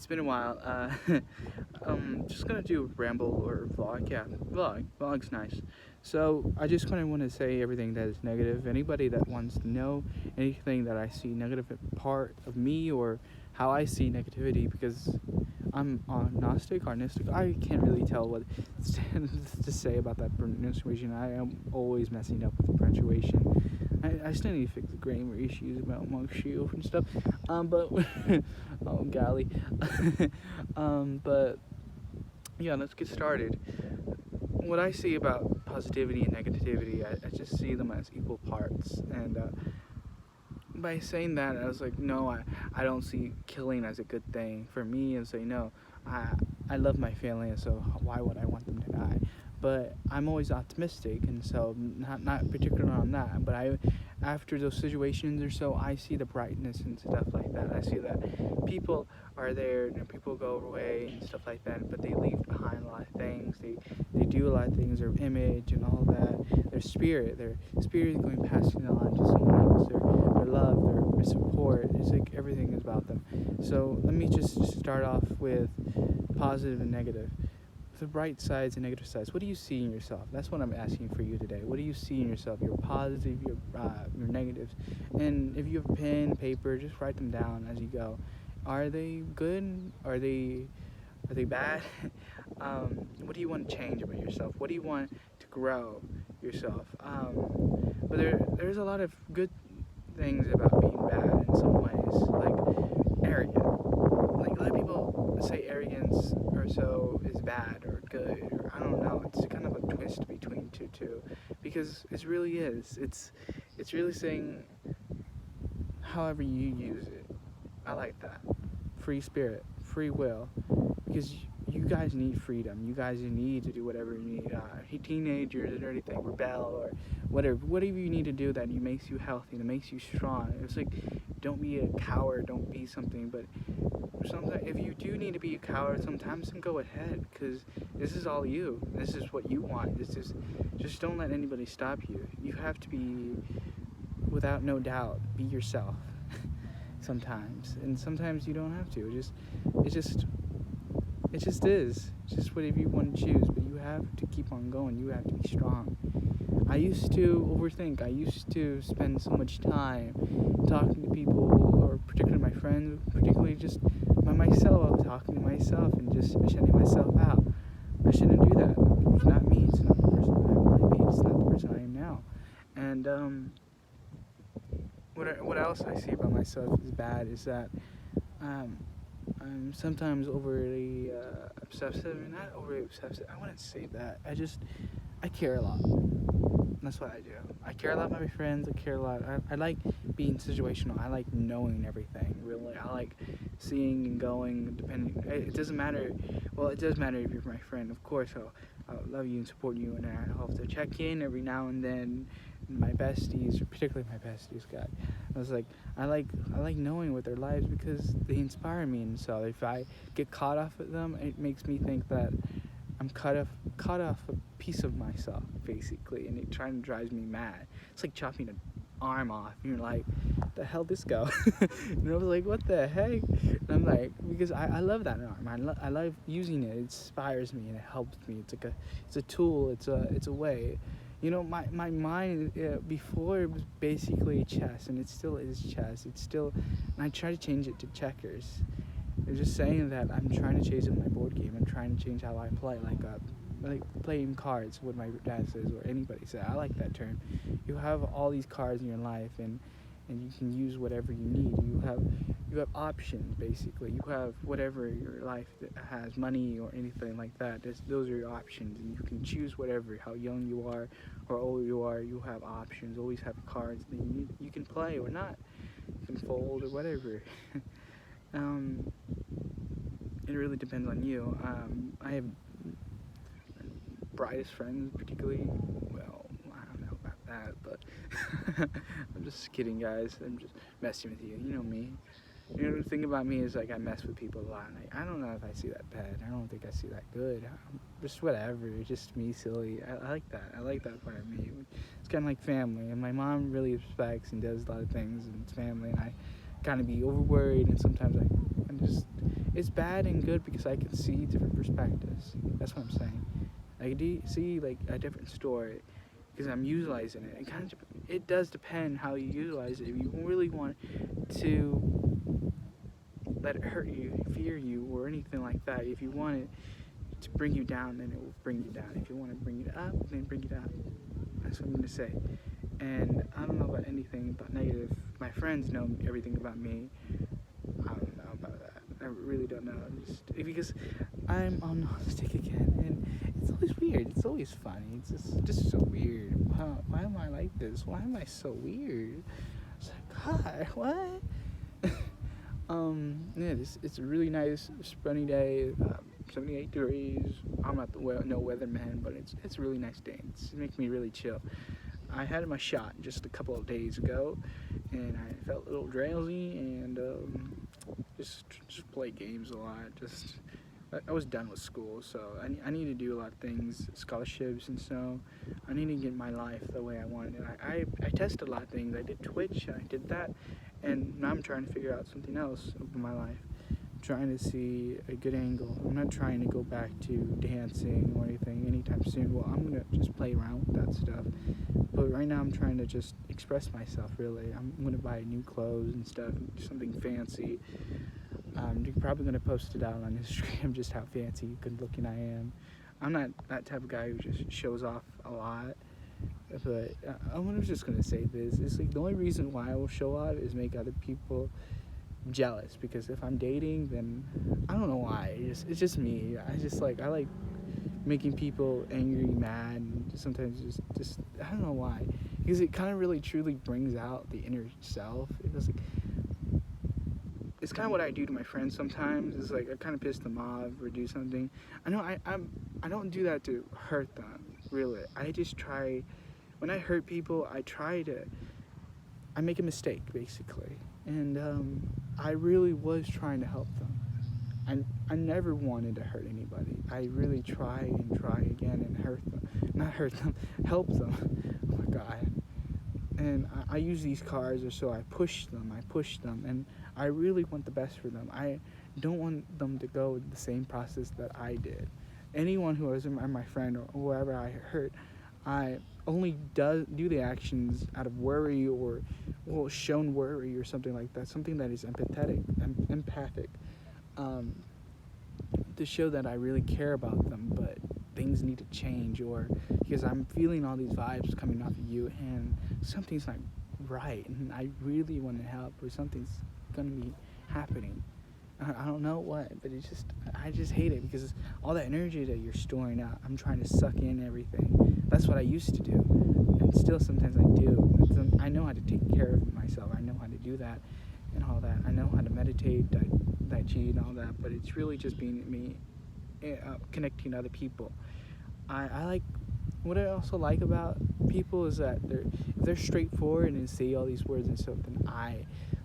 It's been a while. Just gonna do a ramble or vlog. Yeah, vlog. Vlog's nice. So I just kind of want to say everything that is negative. Anybody that wants to know anything that I see negative part of me or how I see negativity, because I'm agnostic, arnistic. I can't really tell what to say about that pronunciation. I am always messing up with the punctuation. I still need to fix the grammar issues about Monk Shield and stuff. But oh golly. But yeah, let's get started. What I see about positivity and negativity, I just see them as equal parts. And by saying that, I was like, no, I don't see killing as a good thing for me. And say, no, I, I love my family, and so why would I want them to die? But I'm always optimistic, and so not particular on that. But after those situations or so, I see the brightness and stuff like that. I see that people are there, and people go away and stuff like that, but they leave behind a lot of things. They do a lot of things. Their image and all that. Their spirit is going passing on to someone else. Their love, their support. It's like everything is about them. So let me just start off with positive and negative. The bright sides and negative sides. What do you see in yourself? That's what I'm asking for you today. What do you see in yourself? Your positive, your negatives. And if you have pen, paper, just write them down as you go. Are they good? Are they bad? What do you want to change about yourself? What do you want to grow yourself? But there's a lot of good things about being bad in some ways, like arrogant. Like a lot of people say arrogance or so is bad or good, or I don't know. It's kind of a twist between two, because it really is. It's really saying however you use it. I like that. Free spirit, free will, because you guys need freedom. You guys need to do whatever you need. Teenagers or anything, rebel or whatever you need to do that makes you healthy, that makes you strong. It's like, don't be a coward, don't be something. But sometimes, if you do need to be a coward, sometimes then go ahead, because this is all you. This is what you want. Just don't let anybody stop you. You have to be, without no doubt, be yourself. Sometimes, and sometimes you don't have to. It just is. It's just whatever you want to choose, but you have to keep on going. You have to be strong. I used to overthink. I used to spend so much time talking to people, or particularly my friends, particularly just by myself, talking to myself and just shutting myself out. I shouldn't do that. It's not me. It's not the person I want to be. It's not the person I am now. And what else I see about myself is bad is that I'm sometimes overly obsessive. Not overly obsessive. I wouldn't say that. I care a lot. That's what I do. I care a lot about my friends. I care a lot. I like being situational. I like knowing everything, really. I like seeing and going, depending. It doesn't matter. Well, it does matter if you're my friend. Of course, I'll love you and support you, and I'll have to check in every now and then. My besties, particularly my besties, God. I was like, I like knowing what their lives, because they inspire me, and so if I get caught off with them, it makes me think that I'm cut off a piece of myself, basically, and it trying to drives me mad. It's like chopping an arm off, and you're like, the hell this go? And I was like, what the heck? And I'm like, because I love that arm. I love using it. It inspires me and it helps me. It's a tool. It's a way. You know, my mind before, it was basically chess, and it still is chess. And I try to change it to checkers. They're just saying that I'm trying to change it in my board game. I'm trying to change how I play, like playing cards, what my dad says, or anybody says. I like that term. You have all these cards in your life, and you can use whatever you need. You have options, basically. You have whatever your life has, money or anything like that. Those are your options, and you can choose whatever. How young you are or old you are, you have options. Always have cards that you can play or not. You can fold or whatever. It really depends on you. I have brightest friends, particularly. Well, I don't know about that, but I'm just kidding, guys. I'm just messing with you. You know me. You know, the thing about me is, like, I mess with people a lot. I don't know if I see that bad. I don't think I see that good. Just whatever. It's just me silly. I like that. I like that part of me. It's kind of like family. And my mom really respects and does a lot of things, and it's family. And I kind of be over worried, and sometimes I'm just, it's bad and good because I can see different perspectives. That's what I'm saying. I can see like a different story because I'm utilizing it. It does depend how you utilize it. If you really want to let it hurt you, fear you, or anything like that, if you want it to bring you down, then it will bring you down. If you want to bring it up, then bring it up. That's what I'm gonna say. And I don't know about anything about negative. My friends know everything about me. I don't know about that. I really don't know. Just because I'm on stick again, and it's always weird. It's always funny. It's just so weird. Why am I like this? Why am I so weird? It's like, God, what? Yeah, it's a really nice sunny day. 78 degrees. I'm not no weatherman, but it's a really nice day. It's making me really chill. I had my shot just a couple of days ago, and I felt a little drowsy, and just play games a lot. I was done with school, so I need to do a lot of things, scholarships and so. I need to get my life the way I want it. I tested a lot of things. I did Twitch, and I did that, and now I'm trying to figure out something else in my life. I'm trying to see a good angle. I'm not trying to go back to dancing or anything anytime soon. Well, I'm going to just play around with that stuff. But right now I'm trying to just express myself, really. I'm going to buy new clothes and stuff, something fancy. You're probably going to post it out on Instagram just how fancy, good looking I am. I'm not that type of guy who just shows off a lot. But I'm just going to say this. It's like the only reason why I will show off is make other people jealous. Because if I'm dating, then I don't know why. It's just me. I like making people angry, mad, and sometimes just I don't know why. Because it kind of really truly brings out the inner self. It's kind of what I do to my friends sometimes. It's like I kind of piss them off or do something. I know I don't do that to hurt them, really. I just try, when I hurt people, I make a mistake, basically. And I really was trying to help them. I never wanted to hurt anybody. I really try again and help them. Oh my God. And I use these cars, or so I push them, and I really want the best for them. I don't want them to go the same process that I did. Anyone who is my friend or whoever I hurt, I only do the actions out of worry or shown worry or something like that, something that is empathic, to show that I really care about them, but things need to change, or because I'm feeling all these vibes coming off of you and something's not right and I really want to help, or something's gonna be happening. I don't know what, but I just hate it because all that energy that you're storing out, I'm trying to suck in everything. That's what I used to do, and still sometimes I do. I know how to take care of myself. I know how to do that and all that. I know how to meditate, Tai Chi and all that, but it's really just being me, connecting to other people. I like, what I also like about people is that they're straightforward and say all these words and stuff, then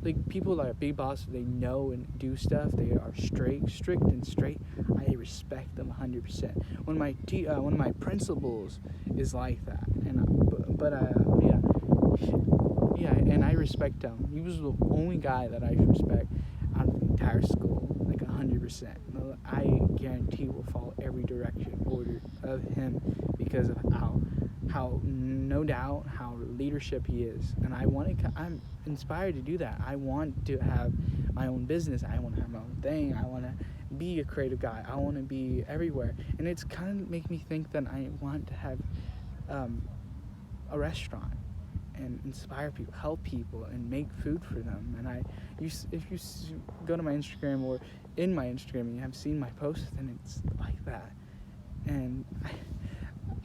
like people that are big bosses, they know and do stuff, they are strict and straight. I respect them 100%. One of my principals is like that, and and I respect him. He was the only guy that I respect out of the entire school, like 100%. I guarantee will follow every direction order of him because of how no doubt how leadership he is, and I'm inspired to do that. I want to have my own business. I want to have my own thing. I want to be a creative guy. I want to be everywhere, and it's kind of make me think that I want to have a restaurant and inspire people, help people, and make food for them. And if you go to my Instagram or in my Instagram and you have seen my posts, then it's like that, and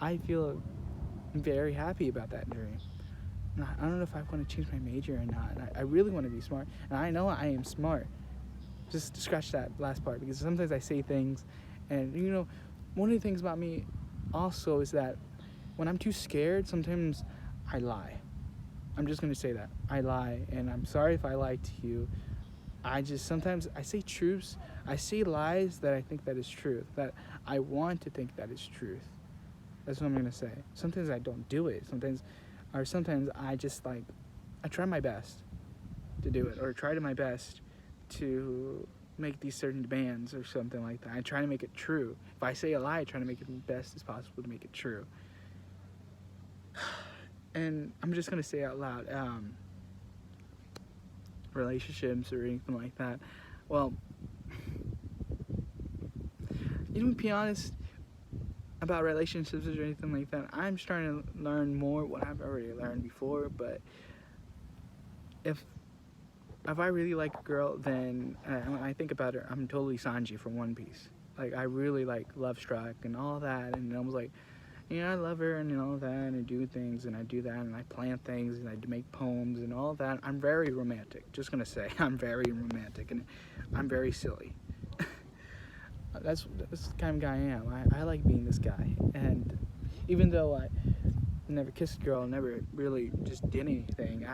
I feel very happy about that dream. And I don't know if I want to change my major or not. And I really want to be smart, and I know I am smart. Just scratch that last part, because sometimes I say things, and one of the things about me also is that when I'm too scared, sometimes I lie. I'm just going to say that. I lie, and I'm sorry if I lied to you. Sometimes I say truths. I say lies that I think that is truth, that I want to think that is truth. That's what I'm going to say. Sometimes I don't do it. Sometimes I just I try my best to do it, or try to my best to make these certain demands or something like that. I try to make it true. If I say a lie, I try to make it the best as possible to make it true. And I'm just gonna say out loud, relationships or anything like that. Well, you know, to be honest about relationships or anything like that, I'm just trying to learn more what I've already learned before. But if I really like a girl, then when I think about her, I'm totally Sanji from One Piece. Like, I really like Love Struck and all that, and I was like, I love her and all that, and I do things, and I do that, and I plan things, and I make poems and all that. I'm very romantic. Just gonna say, I'm very romantic, and I'm very silly. That's the kind of guy I am. I like being this guy, and even though I never kissed a girl, never really just did anything,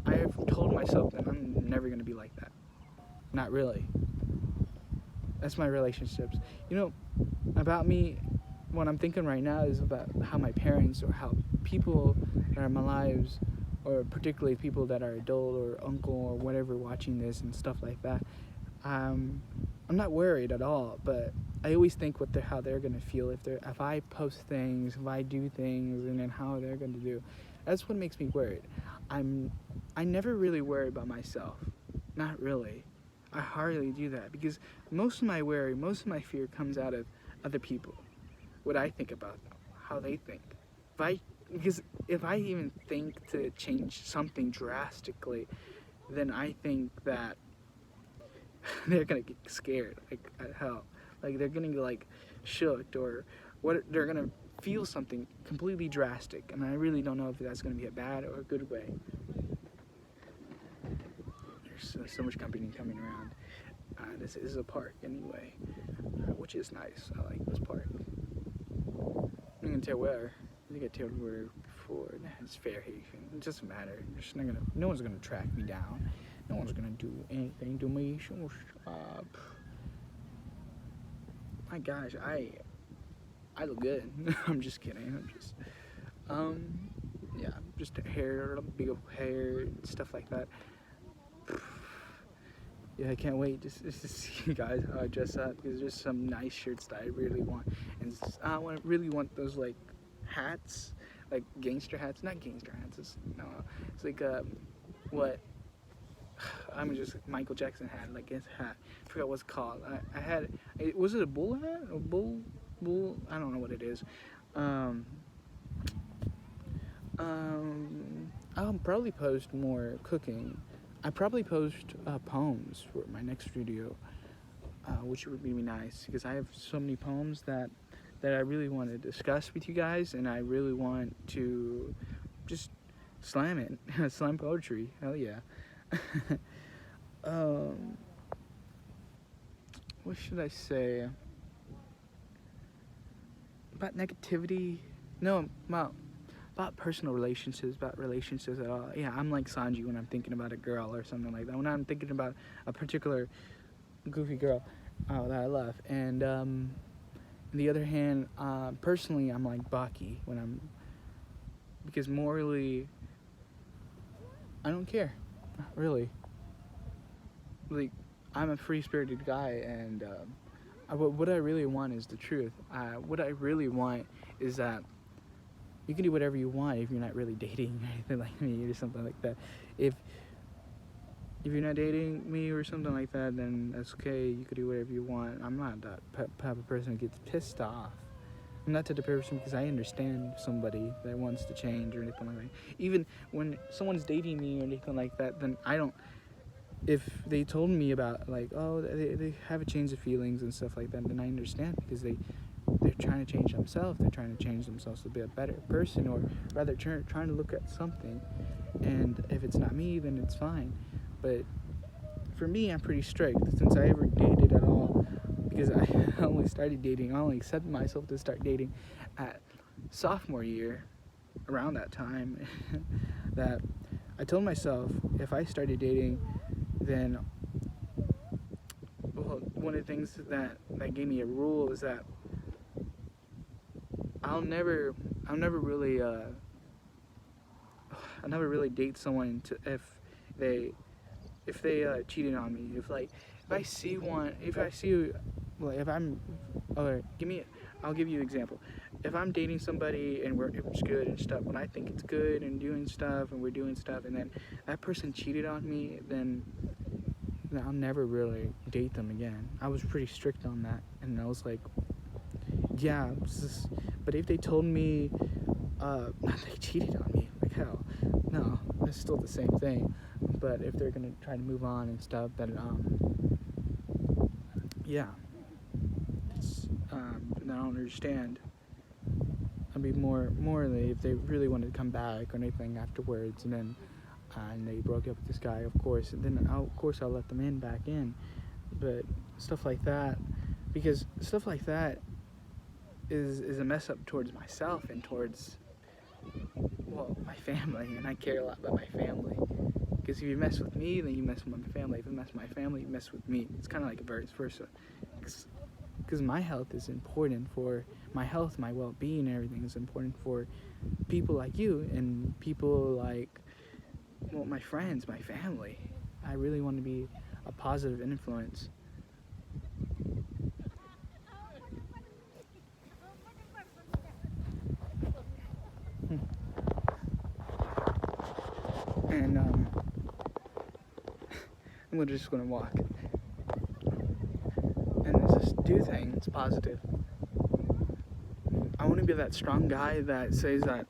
I've told myself that I'm never gonna be like that. Not really. That's my relationships. About me, what I'm thinking right now is about how my parents or how people that are in my lives, or particularly people that are adult or uncle or whatever watching this and stuff like that, I'm not worried at all, but I always think how they're gonna feel if I post things, if I do things, and then how they're gonna do. That's what makes me worried. I never really worry about myself. Not really. I hardly do that because most of my worry, most of my fear comes out of other people. What I think about them, how they think. Because if I even think to change something drastically, then I think that they're gonna get scared, like hell. Like, they're gonna get like shook, or they're gonna feel something completely drastic, and I really don't know if that's gonna be a bad or a good way. There's so much company coming around. This is a park anyway, which is nice. I like this park. I'm gonna tell where. I think I told where before. It's Fairhaven. It doesn't matter. No one's gonna track me down. No one's gonna do anything to me. So stop. My gosh, I look good. I'm just kidding. Yeah, just hair, big old hair, stuff like that. Yeah, I can't wait just to see you guys how I dress up, because there's some nice shirts that I really want, and I really want those like hats, like gangster hats. Not gangster hats. It's like what? I'm just Michael Jackson hat, like his hat. I forgot what it's called. I had was it a bull hat? A bull? I don't know what it is. I'll probably post more cooking. I probably post poems for my next video, which would be nice because I have so many poems that I really want to discuss with you guys, and I really want to just slam it, slam poetry. Hell yeah. What should I say about negativity? No, about personal relationships, about relationships at all. Yeah, I'm like Sanji when I'm thinking about a girl or something like that. When I'm thinking about a particular goofy girl that I love. And on the other hand, personally, I'm like Baki because morally, I don't care, not really. Like, I'm a free-spirited guy, and what I really want is the truth. What I really want is that you can do whatever you want if you're not really dating or anything like me or something like that. If you're not dating me or something like that, then that's okay. You can do whatever you want. I'm not that type of person who gets pissed off. I'm not that type of person because I understand somebody that wants to change or anything like that. Even when someone's dating me or anything like that, then I don't. If they told me about like, oh, they have a change of feelings and stuff like that, then I understand because they're trying to change themselves. They're trying to change themselves to be a better person, or rather trying to look at something. And if it's not me, then it's fine. But for me, I'm pretty strict since I ever dated at all, because I only started dating. I only accepted myself to start dating at sophomore year, around that time. That I told myself if I started dating, then one of the things that gave me a rule is that I'll never really date someone if they if they cheated on me, if I see one, if I see, like, if I'm, okay, I'll give you an example. If I'm dating somebody and it's good and stuff, when I think it's good and doing stuff and we're doing stuff, and then that person cheated on me, then I'll never really date them again. I was pretty strict on that, and I was like, yeah, but if they told me they cheated on me, like, hell, no, it's still the same thing. But if they're gonna try to move on and stuff, then yeah, then I don't understand. I'd be more if they really wanted to come back or anything afterwards, and they broke up with this guy, of course, and then I'll let them back in. But stuff like that, because stuff like that is a mess up towards myself and towards, well, my family, and I care a lot about my family. Because if you mess with me, then you mess with my family. If you mess with my family, you mess with me. It's kind of like a vice versa. Because my health is important for my health, my well-being, and everything is important for people like you and people like, well, my friends, my family. I really want to be a positive influence. And I'm just gonna walk and just do things positive. I want to be that strong guy that says that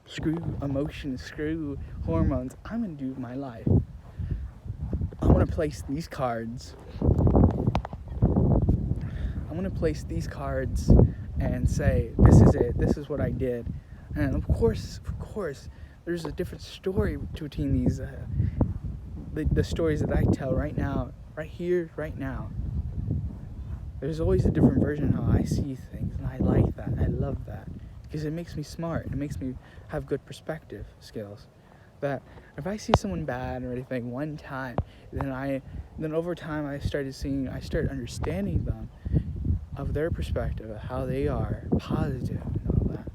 screw emotions, screw hormones, I'm gonna do my life. I want to place these cards. And say, this is it, this is what I did. And of course, there's a different story between these, the stories that I tell right now, right here, right now. There's always a different version of how I see things, and I like that, I love that, because it makes me smart, it makes me have good perspective skills. That if I see someone bad or anything one time, then over time I start understanding them, of their perspective, of how they are, positive and all that,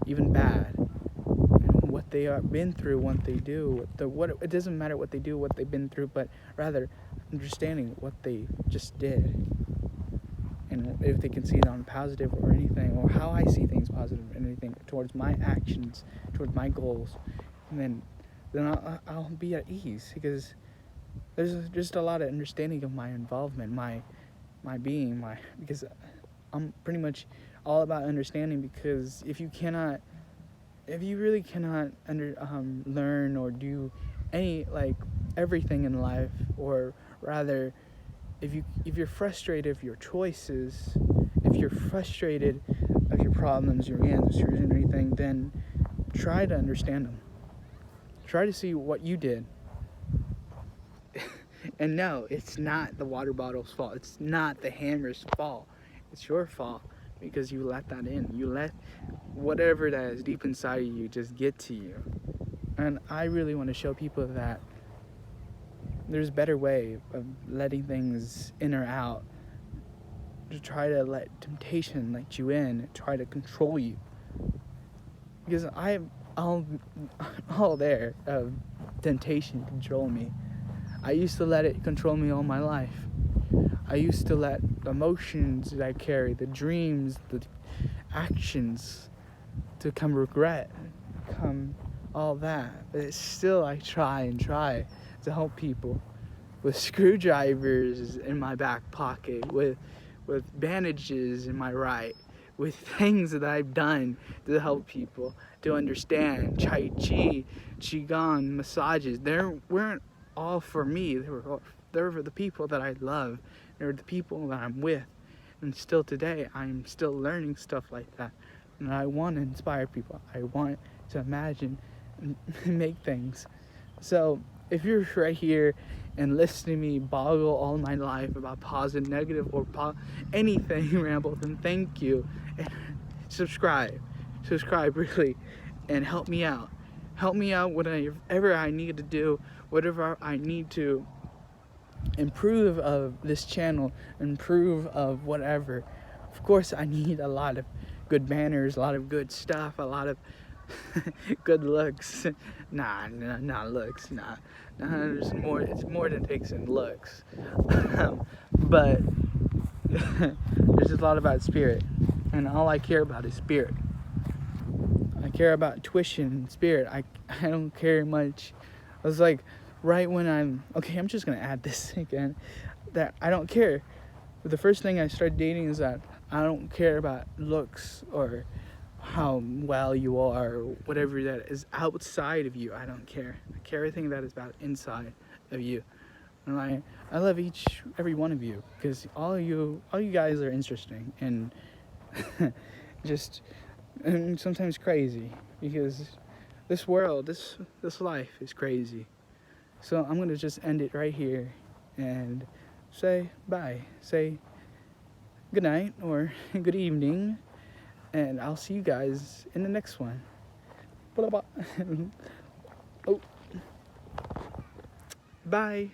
even bad, and what they are been through, what they do, it doesn't matter what they do, what they've been through, but rather understanding what they just did, and if they can see it on positive or anything, or how I see things positive or anything towards my actions, towards my goals, and then I'll be at ease, because there's just a lot of understanding of my involvement, my being, because I'm pretty much all about understanding. Because if you really cannot learn or do everything in life, or rather, if you're frustrated of your choices, if you're frustrated of your problems, your answers, and everything, then try to understand them. Try to see what you did. And no, it's not the water bottle's fault. It's not the hammer's fault. It's your fault, because you let that in. You let whatever that is deep inside of you just get to you. And I really want to show people that there's a better way of letting things in or out. To try to let temptation let you in, try to control you. Because I'm all there of temptation control me. I used to let it control me all my life. I used to let the emotions that I carry, the dreams, the actions, to come regret, come all that. But it's still, I try to help people with screwdrivers in my back pocket, with bandages in my right, with things that I've done to help people to understand. Tai Chi, Qigong, massages, they weren't all for me. They were for the people that I love. They were the people that I'm with. And still today, I'm still learning stuff like that. And I want to inspire people. I want to imagine and make things. So if you're right here and listening to me boggle all my life about positive, negative, or anything ramble, then thank you. And subscribe really, and help me out. Help me out whatever I need to do, whatever I need to improve of this channel, improve of whatever. Of course, I need a lot of good banners, a lot of good stuff, a lot of good looks. Nah, not looks. Nah, there's more. It's more than takes in looks. But there's a lot about spirit, and all I care about is spirit. I care about tuition and spirit. I don't care much. I was like, right when I'm just gonna add this again, that I don't care. But the first thing I started dating is that I don't care about looks or how well you are or whatever that is outside of you. I don't care. I care everything that is about inside of you. And I love every one of you, because all you guys are interesting and just and sometimes crazy, because this world, this life is crazy. So I'm gonna just end it right here and say bye. Say good night or good evening, and I'll see you guys in the next one. Blah, blah. Oh. Bye.